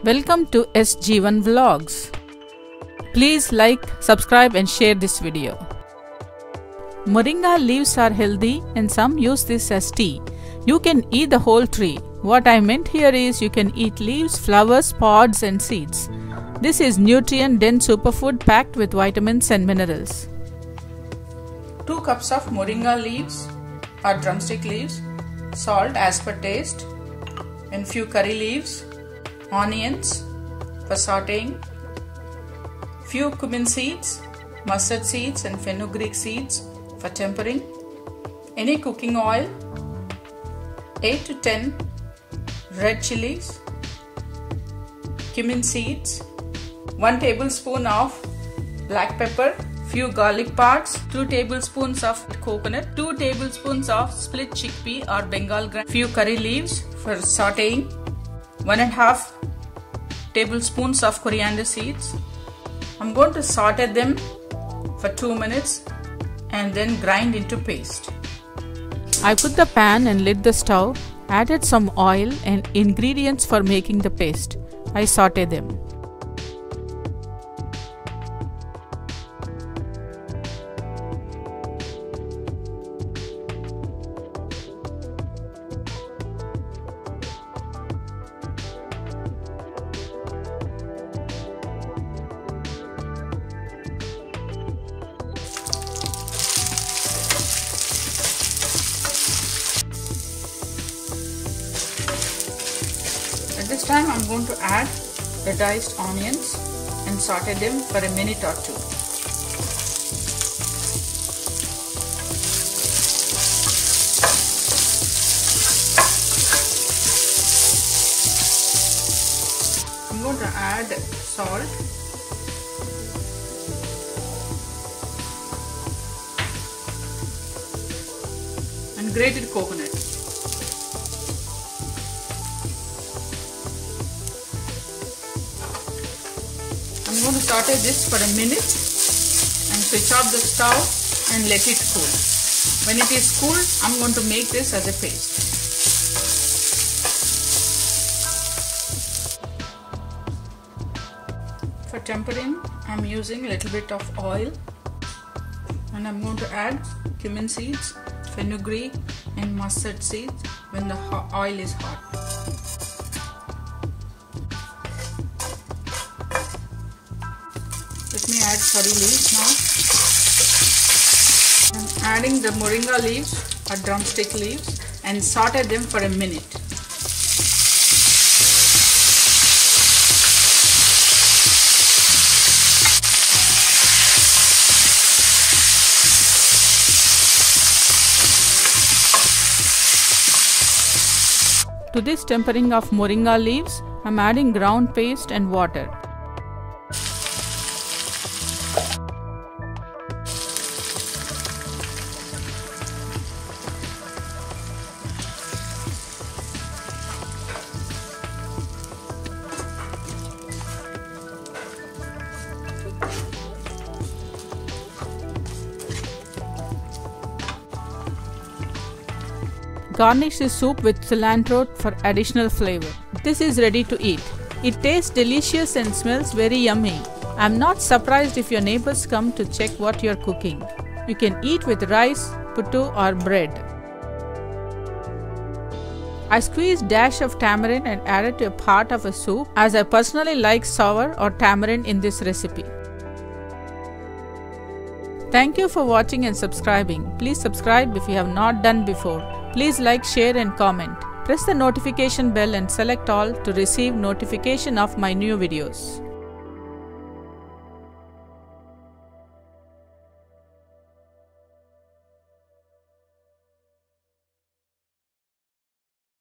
Welcome to SG1 Vlogs. Please like, subscribe and share this video. Moringa leaves are healthy and some use this as tea. You can eat the whole tree. What I meant here is you can eat leaves, flowers, pods and seeds. This is nutrient-dense superfood packed with vitamins and minerals. 2 cups of moringa leaves or drumstick leaves, salt as per taste, and few curry leaves, onions for sauteing, few cumin seeds, mustard seeds and fenugreek seeds for tempering, any cooking oil, 8 to 10 red chilies, cumin seeds, 1 tablespoon of black pepper, few garlic parts, 2 tablespoons of coconut, 2 tablespoons of split chickpea or Bengal gram, few curry leaves for sauteing, 1.5 tablespoons of coriander seeds. I'm going to saute them for 2 minutes and then grind into paste. I put the pan and lit the stove, added some oil and ingredients for making the paste. I saute them. At this time I'm going to add the diced onions and saute them for a minute or 2. I'm going to add salt, and grated coconut. I'm going to saute this for a minute and switch off the stove and let it cool. When it is cool, I'm going to make this as a paste. For tempering, I'm using a little bit of oil and I'm going to add cumin seeds, fenugreek and mustard seeds when the oil is hot. Let me add curry leaves now. I'm adding the moringa leaves or drumstick leaves and saute them for a minute. To this tempering of moringa leaves, I am adding ground paste and water. Garnish the soup with cilantro for additional flavor. This is ready to eat. It tastes delicious and smells very yummy. I'm not surprised if your neighbors come to check what you're cooking. You can eat with rice, puttu or bread. I squeezed dash of tamarind and added to a part of a soup as I personally like sour or tamarind in this recipe. Thank you for watching and subscribing. Please subscribe if you have not done before. Please like, share and comment. Press the notification bell and select all to receive notification of my new videos.